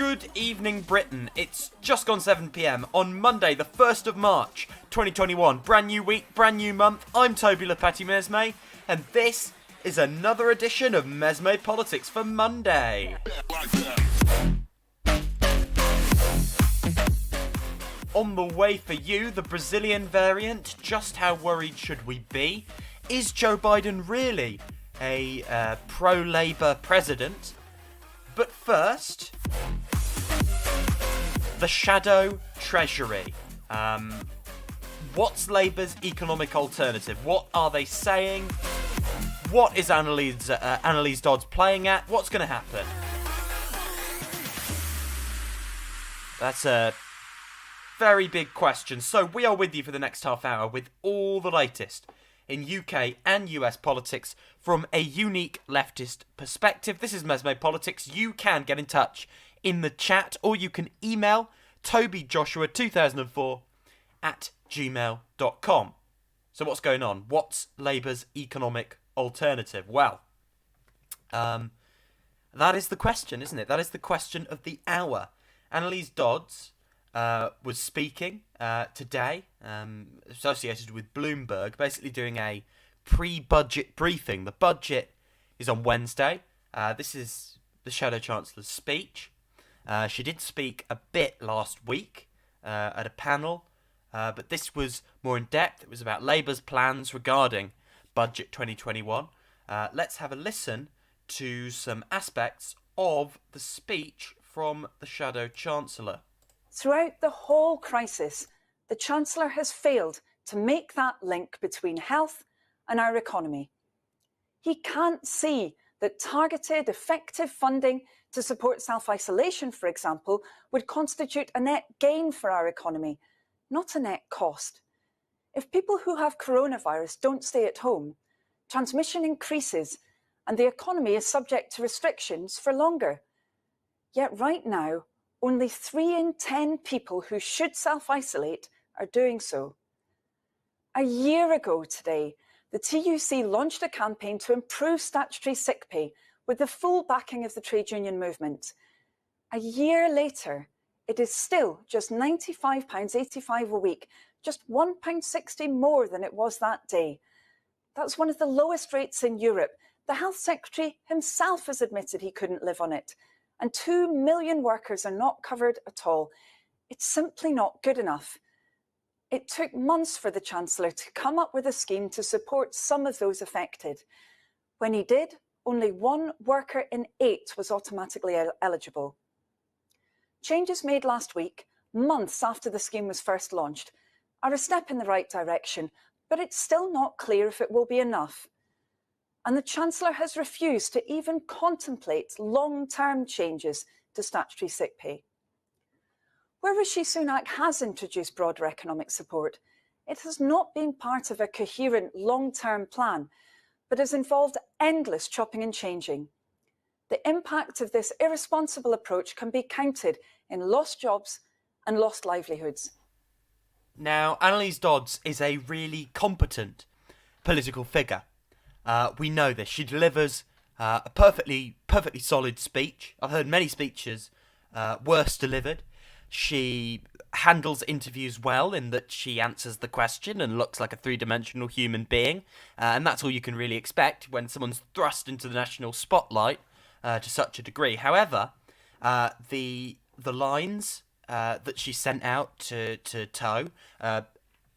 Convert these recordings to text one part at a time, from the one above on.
Good evening, Britain. It's just gone 7 p.m. on Monday, the 1st of March, 2021. Brand new week, brand new month. I'm Toby Lepetty Mesme, and this is another edition of MesmePolitics for Monday. On the way for you, the Brazilian variant. Just how worried should we be? Is Joe Biden really a pro-Labour president? But first, the shadow treasury. What's Labour's economic alternative? What are they saying? What is Annalise Dodds playing at? What's going to happen? That's a very big question. So we are with you for the next half hour with all the latest in UK and US politics from a unique leftist perspective. This is MesmePolitics. You can get in touch in the chat, or you can email tobyjoshua2004 at gmail.com. So what's going on? What's Labour's economic alternative? Well, that is the question, isn't it? That is the question of the hour. Annalise Dodds was speaking today, associated with Bloomberg, basically doing a pre-budget briefing. The budget is on Wednesday. This is the Shadow Chancellor's speech. She did speak a bit last week at a panel, but this was more in depth. It was about Labour's plans regarding Budget 2021. Let's have a listen to some aspects of the speech from the Shadow Chancellor. Throughout the whole crisis, the Chancellor has failed to make that link between health and our economy. He can't see that targeted, effective funding to support self-isolation, for example, would constitute a net gain for our economy, not a net cost. If people who have coronavirus don't stay at home, transmission increases and the economy is subject to restrictions for longer. Yet right now, only 3 in 10 people who should self-isolate are doing so. A year ago today, the TUC launched a campaign to improve statutory sick pay with the full backing of the trade union movement. A year later, it is still just £95.85 a week, just £1.60 more than it was that day. That's one of the lowest rates in Europe. The Health Secretary himself has admitted he couldn't live on it. And 2 million workers are not covered at all. It's simply not good enough. It took months for the Chancellor to come up with a scheme to support some of those affected. When he did, only 1 worker in 8 was automatically eligible. Changes made last week, months after the scheme was first launched, are a step in the right direction, but it's still not clear if it will be enough. And the Chancellor has refused to even contemplate long-term changes to statutory sick pay. Where Rishi Sunak has introduced broader economic support, it has not been part of a coherent long-term plan, but has involved endless chopping and changing. The impact of this irresponsible approach can be counted in lost jobs and lost livelihoods. Now, Annalise Dodds is a really competent political figure. We know this. She delivers a perfectly solid speech. I've heard many speeches worse delivered. She handles interviews well in that she answers the question and looks like a three-dimensional human being. And that's all you can really expect when someone's thrust into the national spotlight to such a degree. However, the lines that she sent out to tow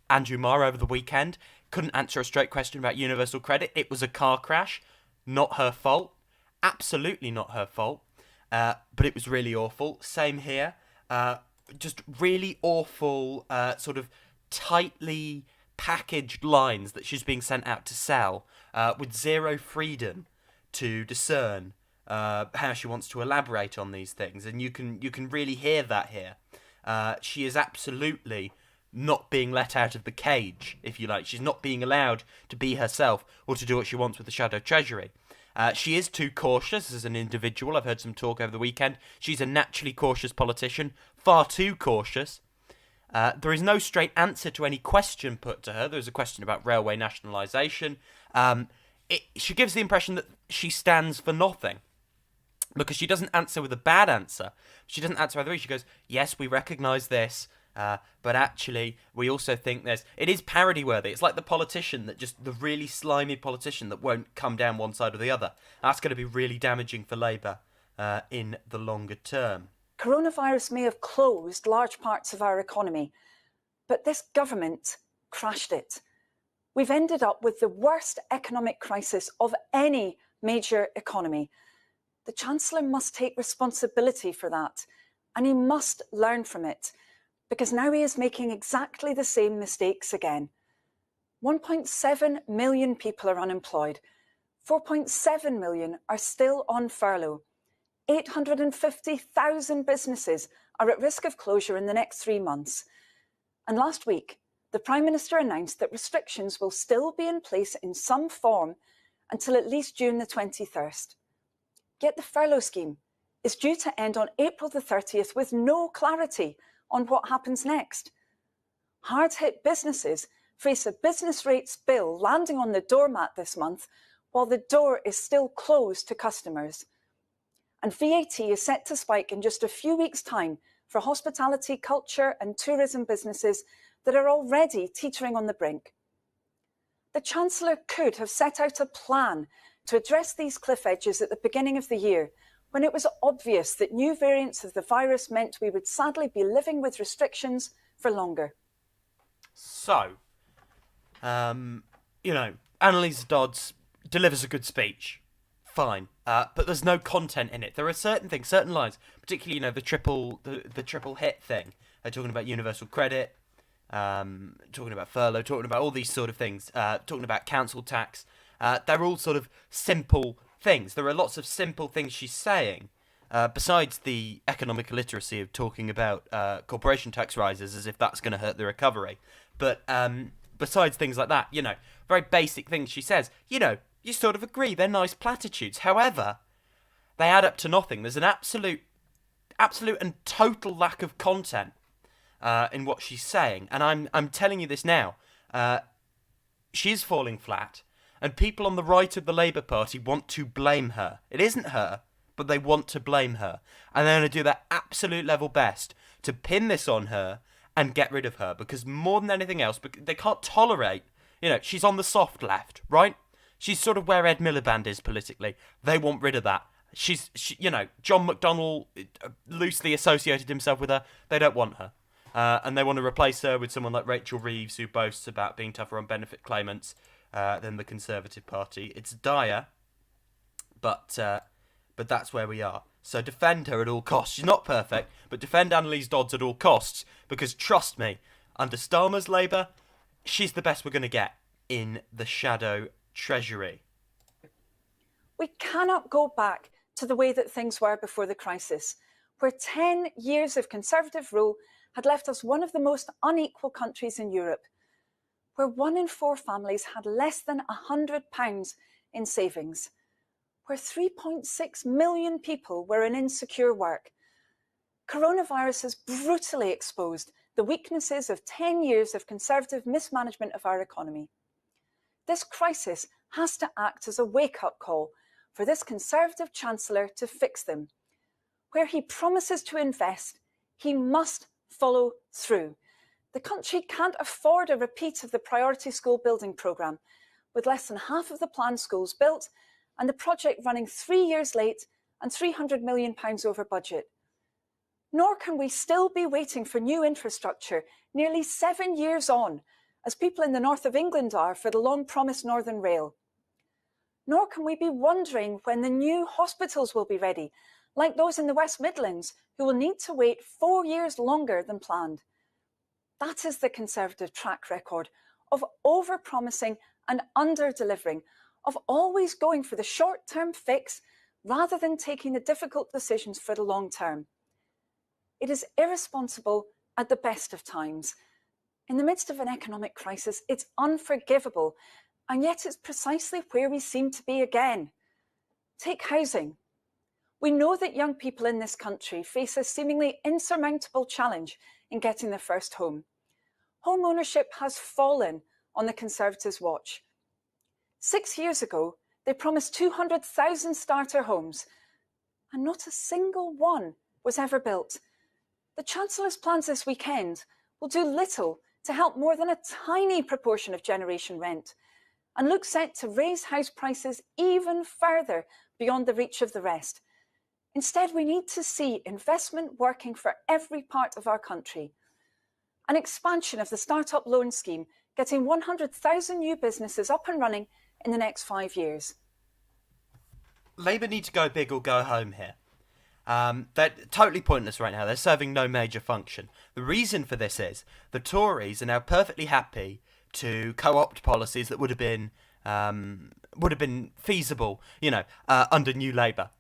Andrew Marr over the weekend, couldn't answer a straight question about universal credit. It was a car crash. Not her fault. Absolutely not her fault. But it was really awful. Same here. Just really awful, sort of tightly packaged lines that she's being sent out to sell, with zero freedom to discern how she wants to elaborate on these things. And you can really hear that here. She is absolutely not being let out of the cage, if you like. She's not being allowed to be herself or to do what she wants with the Shadow Treasury. She is too cautious as an individual. I've heard some talk over the weekend. She's a naturally cautious politician, far too cautious. There is no straight answer to any question put to her. There was a question about railway nationalisation. She gives the impression that she stands for nothing. because she doesn't answer with a bad answer. She doesn't answer either way. She goes, yes, we recognise this, but actually, we also think there's... It is parody-worthy. It's like the politician that just... The really slimy politician that won't come down one side or the other. That's going to be really damaging for Labour in the longer term. Coronavirus may have closed large parts of our economy, but this government crashed it. We've ended up with the worst economic crisis of any major economy. The Chancellor must take responsibility for that, and he must learn from it, because now he is making exactly the same mistakes again. 1.7 million people are unemployed. 4.7 million are still on furlough. 850,000 businesses are at risk of closure in the next 3 months. And last week, the Prime Minister announced that restrictions will still be in place in some form until at least June the 23rd. Yet the furlough scheme is due to end on April the 30th with no clarity on what happens next. Hard-hit businesses face a business rates bill landing on the doormat this month while the door is still closed to customers. And VAT is set to spike in just a few weeks' time for hospitality, culture and tourism businesses that are already teetering on the brink. The Chancellor could have set out a plan to address these cliff edges at the beginning of the year, when it was obvious that new variants of the virus meant we would sadly be living with restrictions for longer. So, Annalise Dodds delivers a good speech. Fine. But there's no content in it. There are certain things, certain lines, particularly, the triple hit thing. Talking about universal credit, talking about furlough, talking about all these sort of things, talking about council tax. They're all sort of simple things. There are lots of simple things she's saying, besides the economic illiteracy of talking about corporation tax rises as if that's going to hurt the recovery. But besides things like that, very basic things she says, you sort of agree, they're nice platitudes. However, they add up to nothing. There's an absolute and total lack of content in what she's saying. And I'm telling you this now. She's falling flat. And people on the right of the Labour Party want to blame her. It isn't her, but they want to blame her. And they're going to do their absolute level best to pin this on her and get rid of her. Because more than anything else, they can't tolerate, she's on the soft left, right? She's sort of where Ed Miliband is politically. They want rid of that. She John McDonnell loosely associated himself with her. They don't want her. And they want to replace her with someone like Rachel Reeves, who boasts about being tougher on benefit claimants than the Conservative Party. It's dire, but that's where we are. So defend her at all costs. She's not perfect, but defend Annalise Dodds at all costs, because trust me, under Starmer's Labour, she's the best we're going to get in the shadow Treasury. We cannot go back to the way that things were before the crisis, where 10 years of Conservative rule had left us one of the most unequal countries in Europe, where 1 in 4 families had less than £100 in savings, where 3.6 million people were in insecure work. Coronavirus has brutally exposed the weaknesses of 10 years of Conservative mismanagement of our economy. This crisis has to act as a wake-up call for this Conservative Chancellor to fix them. Where he promises to invest, he must follow through. The country can't afford a repeat of the Priority School Building Programme, with less than half of the planned schools built and the project running 3 years late and £300 million over budget. Nor can we still be waiting for new infrastructure nearly 7 years on, as people in the north of England are for the long-promised Northern Rail. Nor can we be wondering when the new hospitals will be ready, like those in the West Midlands, who will need to wait 4 years longer than planned. That is the Conservative track record of over-promising and under-delivering, of always going for the short-term fix rather than taking the difficult decisions for the long term. It is irresponsible at the best of times. In the midst of an economic crisis, it's unforgivable, and yet it's precisely where we seem to be again. Take housing. We know that young people in this country face a seemingly insurmountable challenge in getting their first home. Home ownership has fallen on the Conservatives' watch. 6 years ago, they promised 200,000 starter homes, and not a single one was ever built. The Chancellor's plans this weekend will do little to help more than a tiny proportion of generation rent, and look set to raise house prices even further beyond the reach of the rest. Instead, we need to see investment working for every part of our country. An expansion of the Startup Loan Scheme, getting 100,000 new businesses up and running in the next 5 years. Labour need to go big or go home here. They're totally pointless right now. They're serving no major function. The reason for this is the Tories are now perfectly happy to co-opt policies that would have been feasible, under New Labour.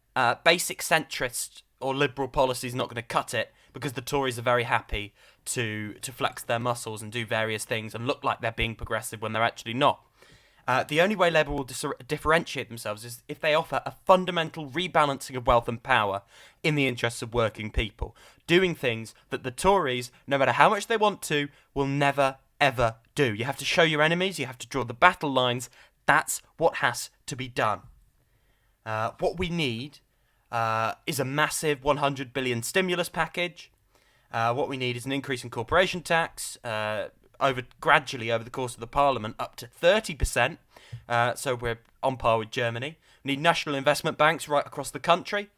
Basic centrist or liberal policy is not going to cut it, because the Tories are very happy to flex their muscles and do various things and look like they're being progressive when they're actually not. The only way Labour will differentiate themselves is if they offer a fundamental rebalancing of wealth and power in the interests of working people, doing things that the Tories, no matter how much they want to, will never, ever do. You have to show your enemies, you have to draw the battle lines. That's what has to be done. What we need is a massive 100 billion stimulus package. What we need is an increase in corporation tax, gradually over the course of the Parliament, up to 30%. So we're on par with Germany. We need national investment banks right across the country.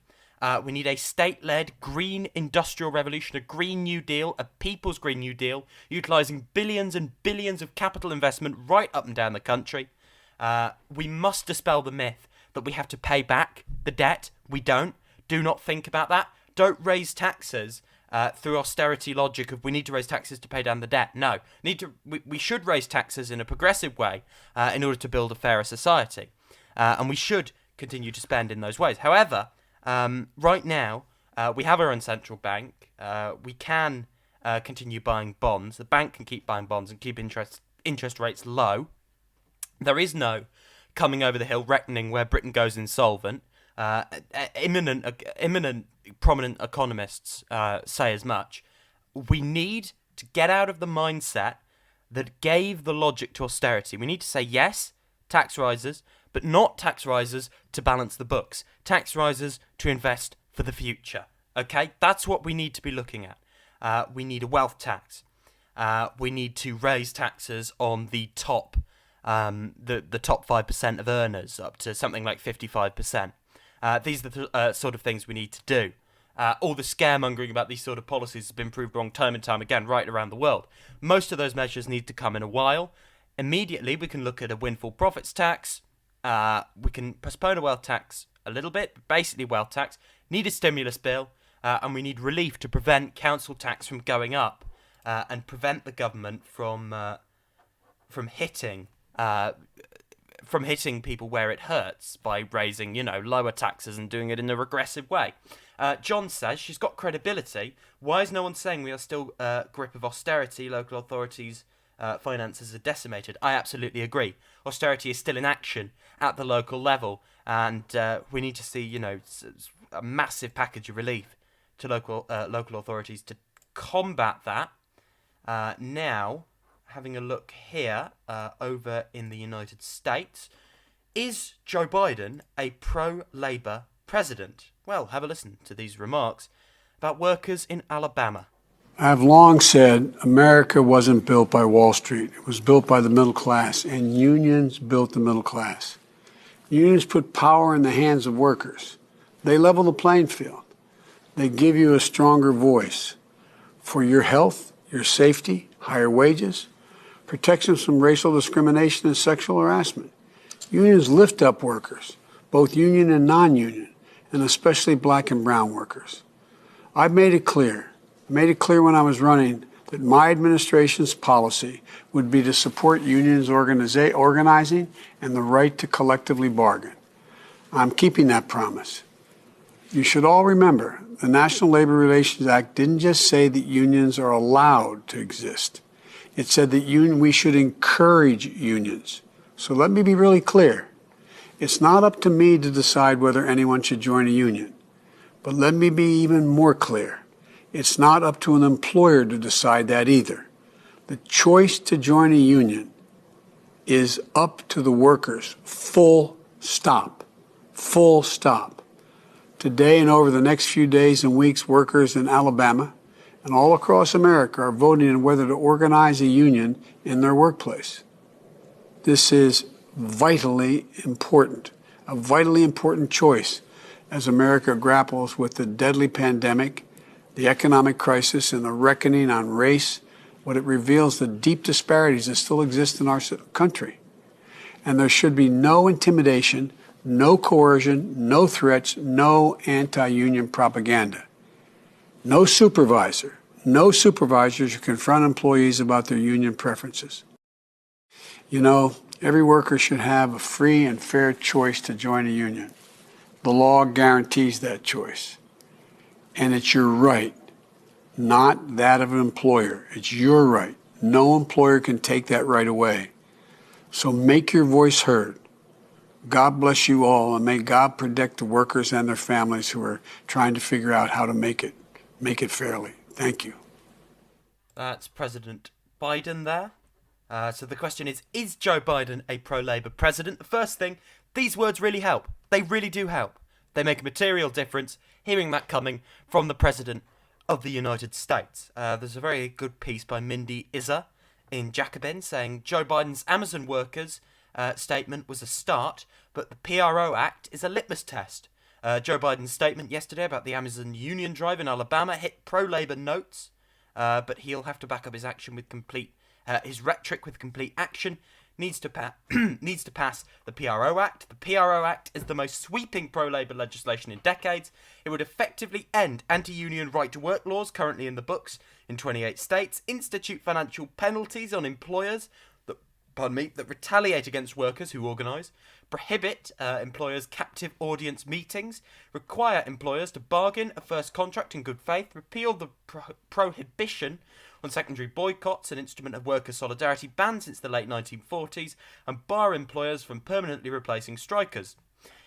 We need a state-led green industrial revolution, a Green New Deal, a People's Green New Deal, utilising billions and billions of capital investment right up and down the country. We must dispel the myth that we have to pay back the debt. We don't. Do not think about that. Don't raise taxes through austerity logic of we need to raise taxes to pay down the debt. No. We should raise taxes in a progressive way in order to build a fairer society. And we should continue to spend in those ways. However, right now, we have our own central bank. We can continue buying bonds. The bank can keep buying bonds and keep interest rates low. There is no coming over the hill reckoning where Britain goes insolvent. Eminent prominent economists say as much. We need to get out of the mindset that gave the logic to austerity. We need to say yes, tax rises, but not tax rises to balance the books. Tax rises to invest for the future. Okay, that's what we need to be looking at. We need a wealth tax. We need to raise taxes on the top, the top 5% of earners up to something like 55%. These are the sort of things we need to do. All the scaremongering about these sort of policies has been proved wrong time and time again right around the world. Most of those measures need to come in a while. Immediately, we can look at a windfall profits tax. We can postpone a wealth tax a little bit, but basically wealth tax. Need a stimulus bill, and we need relief to prevent council tax from going up and prevent the government from hitting people where it hurts by raising, lower taxes and doing it in a regressive way. John says she's got credibility. Why is no one saying we are still grip of austerity? Local authorities' finances are decimated. I absolutely agree. Austerity is still in action at the local level, and we need to see, a massive package of relief to local authorities to combat that. Now, having a look here over in the United States, is Joe Biden a pro-Labour president? Well, have a listen to these remarks about workers in Alabama. I've long said America wasn't built by Wall Street. It was built by the middle class, and unions built the middle class. Unions put power in the hands of workers. They level the playing field. They give you a stronger voice for your health, your safety, higher wages, protections from racial discrimination and sexual harassment. Unions lift up workers, both union and non-union, and especially black and brown workers. I've made it clear when I was running that my administration's policy would be to support unions organizing and the right to collectively bargain. I'm keeping that promise. You should all remember, the National Labor Relations Act didn't just say that unions are allowed to exist. It said that we should encourage unions. So let me be really clear. It's not up to me to decide whether anyone should join a union. But let me be even more clear. It's not up to an employer to decide that either. The choice to join a union is up to the workers. Full stop. Full stop. Today and over the next few days and weeks, workers in Alabama and all across America are voting on whether to organize a union in their workplace. This is vitally important, a vitally important choice as America grapples with the deadly pandemic, the economic crisis, and the reckoning on race. What it reveals the deep disparities that still exist in our country. And there should be no intimidation, no coercion, no threats, no anti-union propaganda. No supervisors should confront employees about their union preferences. You know, every worker should have a free and fair choice to join a union. The law guarantees that choice. And it's your right, not that of an employer. It's your right. No employer can take that right away. So make your voice heard. God bless you all, and may God protect the workers and their families who are trying to figure out how to make it fairly. Thank you. That's President Biden there. So the question is Joe Biden a pro-Labour president? The first thing, these words really help. They really do help. They make a material difference, hearing that coming from the President of the United States. There's a very good piece by Mindy Izzer in Jacobin saying Joe Biden's Amazon workers statement was a start, but the PRO Act is a litmus test. Joe Biden's statement yesterday about the Amazon union drive in Alabama hit pro-Labour notes, but he'll have to back up his action with his rhetoric with complete action. Needs to pass the PRO Act. The PRO Act is the most sweeping pro-Labour legislation in decades. It would effectively end anti-union right-to-work laws currently in the books in 28 states, institute financial penalties on employers that retaliate against workers who organise, prohibit employers' captive audience meetings, require employers to bargain a first contract in good faith, repeal the prohibition on secondary boycotts, an instrument of worker solidarity banned since the late 1940s, and bar employers from permanently replacing strikers.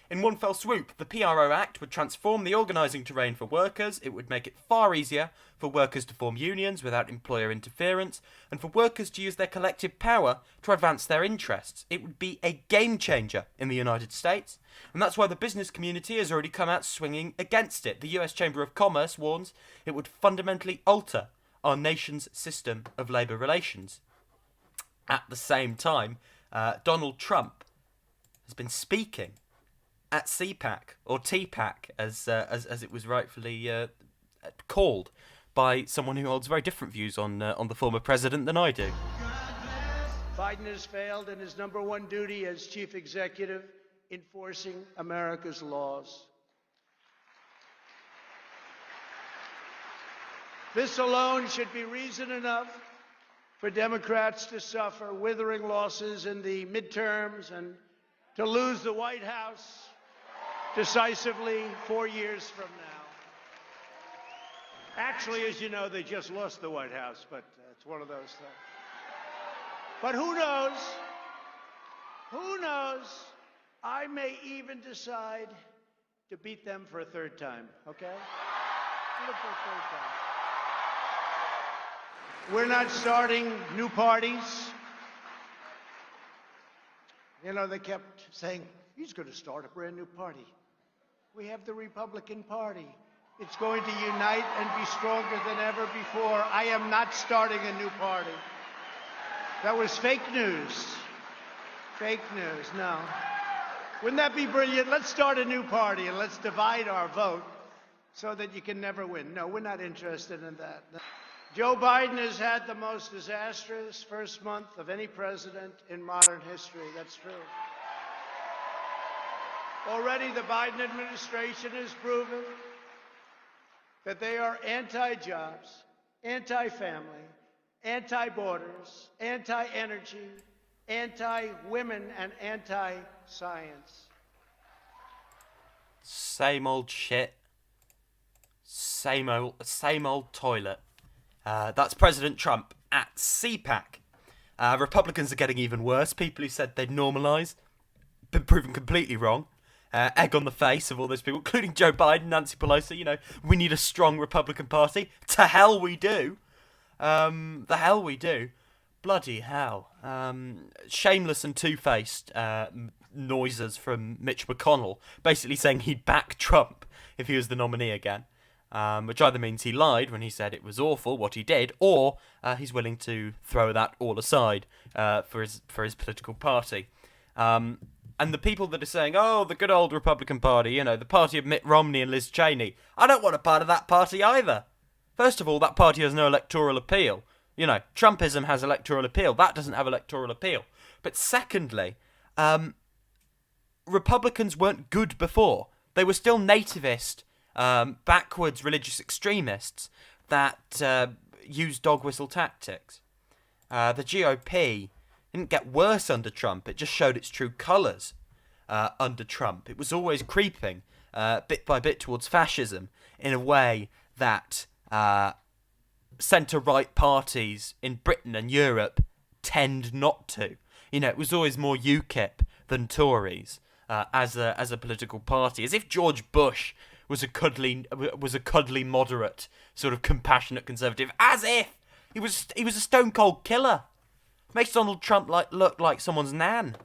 In one fell swoop, the PRO Act would transform the organising terrain for workers. It would make it far easier for workers to form unions without employer interference, and for workers to use their collective power to advance their interests. It would be a game changer in the United States, and that's why the business community has already come out swinging against it. The US Chamber of Commerce warns it would fundamentally alter our nation's system of labour relations. At the same time, Donald Trump has been speaking at CPAC, or TPAC, as it was rightfully called by someone who holds very different views on the former president than I do. Biden has failed in his number one duty as chief executive, enforcing America's laws. This alone should be reason enough for Democrats to suffer withering losses in the midterms and to lose the White House decisively 4 years from now. Actually, as you know, they just lost the White House, but it's one of those things. But who knows? Who knows? I may even decide to beat them for a third time, okay? Beat them for a third time. We're not starting new parties. You know, they kept saying, he's going to start a brand new party. We have the Republican Party. It's going to unite and be stronger than ever before. I am not starting a new party. That was fake news. Fake news, no. Wouldn't that be brilliant? Let's start a new party and let's divide our vote so that you can never win. No, we're not interested in that. No. Joe Biden has had the most disastrous first month of any president in modern history. That's true. Already the Biden administration has proven that they are anti-jobs, anti-family, anti-borders, anti-energy, anti-women, and anti-science. Same old shit. Same old toilet. That's President Trump at CPAC. Republicans are getting even worse. People who said they'd normalise, been proven completely wrong. Egg on the face of all those people, including Joe Biden, Nancy Pelosi. You know, we need a strong Republican Party. To hell we do. The hell we do. Bloody hell. Shameless and two-faced noises from Mitch McConnell, basically saying he'd back Trump if he was the nominee again, which either means he lied when he said it was awful what he did, or he's willing to throw that all aside for his political party. And the people that are saying, oh, the good old Republican Party, the party of Mitt Romney and Liz Cheney, I don't want a part of that party either. First of all, that party has no electoral appeal. Trumpism has electoral appeal. That doesn't have electoral appeal. But secondly, Republicans weren't good before. They were still nativist, backwards religious extremists that used dog whistle tactics. The GOP didn't get worse under Trump. It just showed its true colours under Trump. It was always creeping bit by bit towards fascism in a way that centre-right parties in Britain and Europe tend not to. It was always more UKIP than Tories as a political party, as if George Bush was a cuddly moderate, sort of compassionate conservative, as if he was a stone cold killer. Makes Donald Trump look like someone's nan.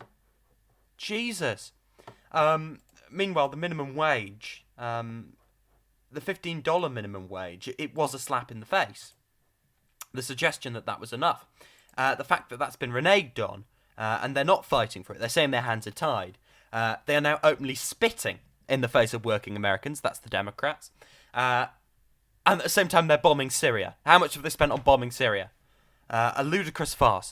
Jesus. Meanwhile, the minimum wage, the $15 minimum wage, it was a slap in the face. The suggestion that was enough. The fact that that's been reneged on, and they're not fighting for it. They're saying their hands are tied. They are now openly spitting in the face of working Americans. That's the Democrats. And at the same time, they're bombing Syria. How much have they spent on bombing Syria? A ludicrous farce.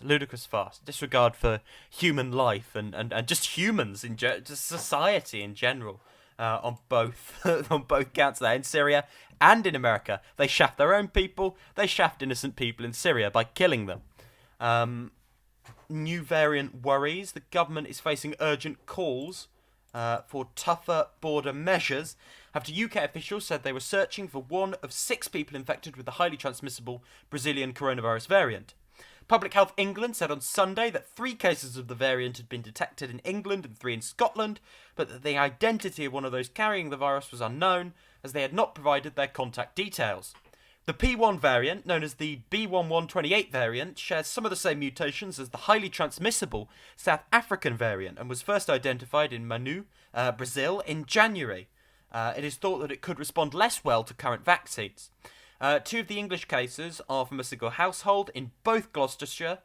Disregard for human life and just humans, just society in general. On both counts there, in Syria and in America. They shaft their own people, they shaft innocent people in Syria by killing them. New variant worries. The government is facing urgent calls for tougher border measures after UK officials said they were searching for one of 6 people infected with the highly transmissible Brazilian coronavirus variant. Public Health England said on Sunday that 3 cases of the variant had been detected in England and 3 in Scotland, but that the identity of one of those carrying the virus was unknown, as they had not provided their contact details. The P1 variant, known as the B1128 variant, shares some of the same mutations as the highly transmissible South African variant and was first identified in Manu, Brazil, in January. It is thought that it could respond less well to current vaccines. 2 of the English cases are from a single household in both Gloucestershire,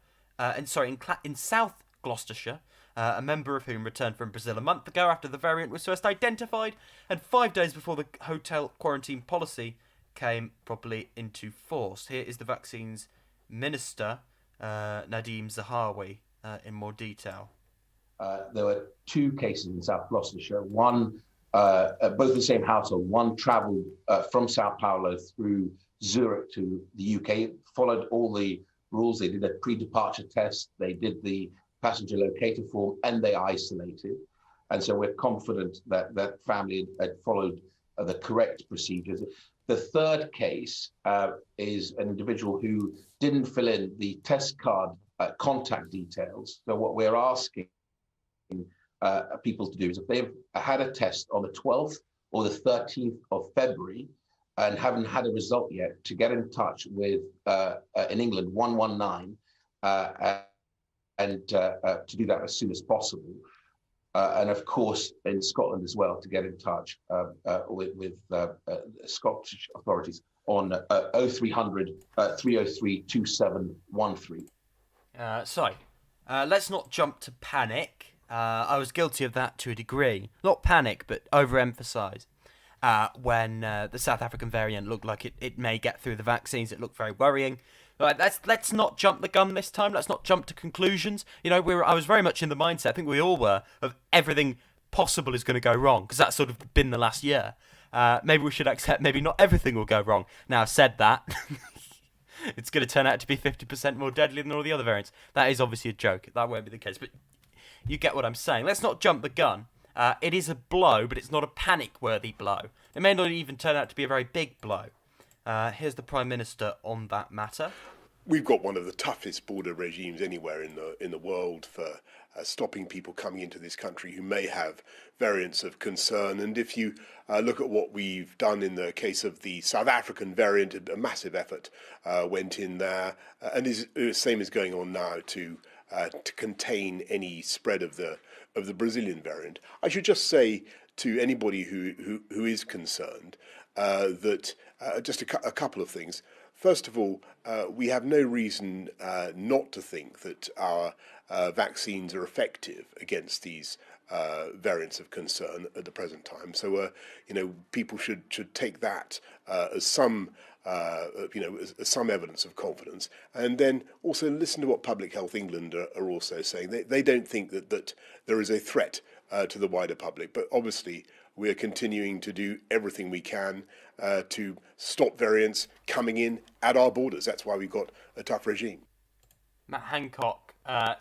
in South Gloucestershire, a member of whom returned from Brazil a month ago after the variant was first identified, and 5 days before the hotel quarantine policy came properly into force. Here is the vaccine's minister, Nadeem Zahawi, in more detail. There were 2 cases in South Gloucestershire. One, both the same household. One travelled from Sao Paulo through Zurich to the UK, followed all the rules. They did a pre-departure test. They did the passenger locator form, and they isolated. And so we're confident that that family had followed the correct procedures. The third case is an individual who didn't fill in the test card contact details. So what we're asking people to do is, if they've had a test on the 12th or the 13th of February and haven't had a result yet, to get in touch with, in England, 119 and to do that as soon as possible. And of course, in Scotland as well, to get in touch with Scottish authorities on 0300 303 2713. Let's not jump to panic. I was guilty of that to a degree. Not panic, but overemphasise. When the South African variant looked like it may get through the vaccines, it looked very worrying. Right, let's not jump the gun this time. Let's not jump to conclusions. I was very much in the mindset, I think we all were, of everything possible is going to go wrong, because that's sort of been the last year. Maybe we should accept maybe not everything will go wrong. Now, I've said that, it's going to turn out to be 50% more deadly than all the other variants. That is obviously a joke. That won't be the case, but you get what I'm saying. Let's not jump the gun. It is a blow, but it's not a panic-worthy blow. It may not even turn out to be a very big blow. Here's the Prime Minister on that matter. We've got one of the toughest border regimes anywhere in the world for stopping people coming into this country who may have variants of concern. And if you look at what we've done in the case of the South African variant, a massive effort went in there, and the same is going on now to to contain any spread of the Brazilian variant. I should just say to anybody who is concerned that just a couple of things. First of all, we have no reason not to think that our vaccines are effective against these variants of concern at the present time. So, people should take that as some, as some evidence of confidence, and then also listen to what Public Health England are also saying. They don't think that there is a threat to the wider public, but obviously we are continuing to do everything we can to stop variants coming in at our borders. That's why we've got a tough regime. Matt Hancock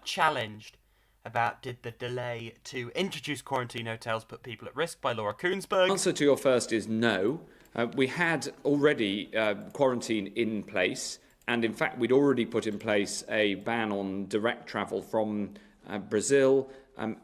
challenged about did the delay to introduce quarantine hotels put people at risk by Laura Kuenssberg. The answer to your first is no. We had already quarantine in place, and in fact we'd already put in place a ban on direct travel from Brazil,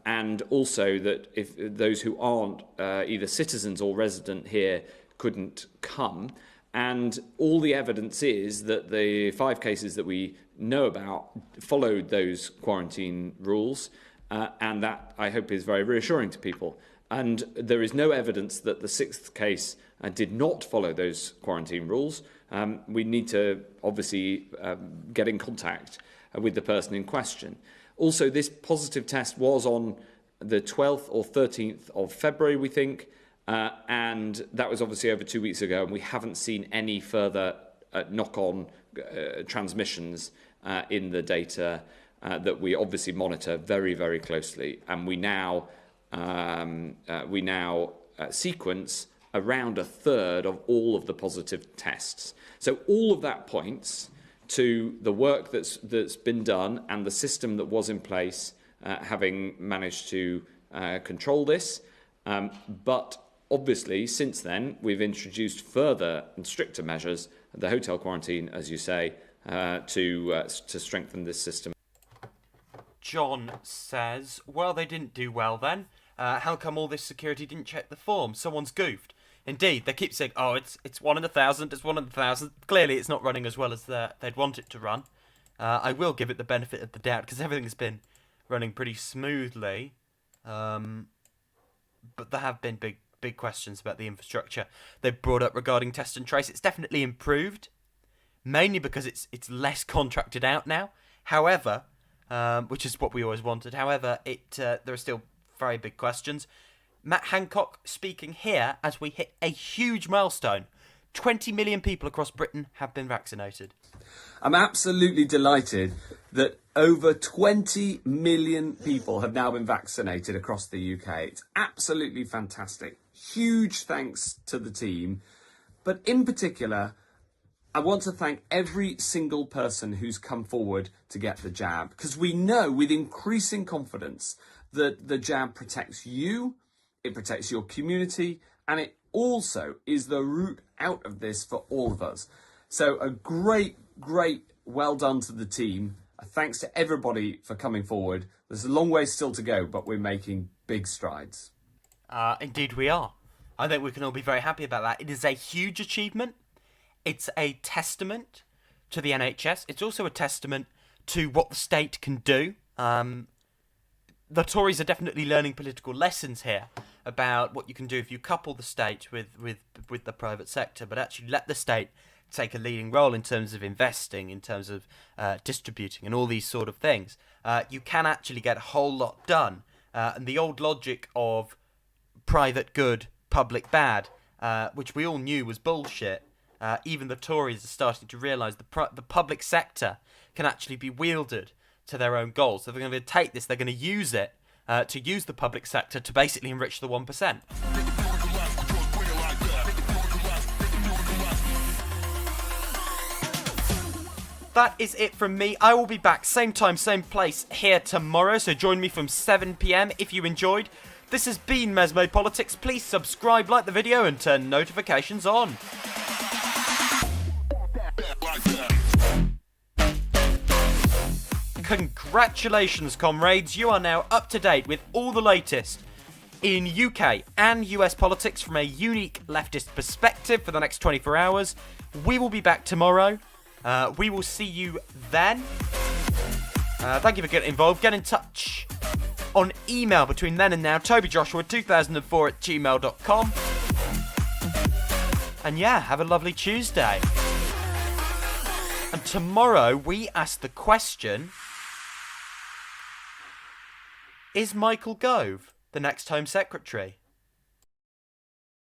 and also that if those who aren't either citizens or resident here couldn't come. And all the evidence is that the 5 cases that we know about followed those quarantine rules, and that, I hope, is very reassuring to people. And there is no evidence that the 6th case did not follow those quarantine rules. We need to obviously get in contact with the person in question. Also, this positive test was on the 12th or 13th of February, we think, and that was obviously over 2 weeks ago, and we haven't seen any further knock-on transmissions in the data that we obviously monitor very, very closely. And we now sequence around a third of all of the positive tests. So all of that points to the work that's been done and the system that was in place having managed to control this. But obviously, since then, we've introduced further and stricter measures, the hotel quarantine, as you say, to strengthen this system. John says, well, they didn't do well then. How come all this security didn't check the form? Someone's goofed. Indeed, they keep saying, oh, it's 1 in 1,000, it's 1 in 1,000. Clearly, it's not running as well as they'd want it to run. I will give it the benefit of the doubt, because everything's been running pretty smoothly. But there have been big questions about the infrastructure they've brought up regarding test and trace. It's definitely improved, mainly because it's less contracted out now. However, which is what we always wanted. However, there are still very big questions. Matt Hancock speaking here as we hit a huge milestone. 20 million people across Britain have been vaccinated. I'm absolutely delighted that over 20 million people have now been vaccinated across the UK. It's absolutely fantastic. Huge thanks to the team. But in particular, I want to thank every single person who's come forward to get the jab, because we know with increasing confidence that the jab protects you, it protects your community, and it also is the route out of this for all of us. So a great well done to the team. Thanks to everybody for coming forward. There's a long way still to go, but we're making big strides. Indeed we are. I think we can all be very happy about that. It is a huge achievement. It's a testament to the NHS. It's also a testament to what the state can do. The Tories are definitely learning political lessons here about what you can do if you couple the state with the private sector, but actually let the state take a leading role in terms of investing, in terms of distributing and all these sort of things. You can actually get a whole lot done. And the old logic of private good, public bad, which we all knew was bullshit, even the Tories are starting to realise the public sector can actually be wielded to their own goals. So they're going to take this, they're going to use it to use the public sector to basically enrich the 1%. That is it from me. I will be back same time, same place here tomorrow, so join me from 7 PM if you enjoyed. This has been MesmePolitics. Please subscribe, like the video and turn notifications on. Congratulations, comrades. You are now up to date with all the latest in UK and US politics from a unique leftist perspective for the next 24 hours. We will be back tomorrow. We will see you then. Thank you for getting involved. Get in touch on email between then and now, tobyjoshua2004@gmail.com. And yeah, have a lovely Tuesday. And tomorrow we ask the question, is Michael Gove the next Home Secretary?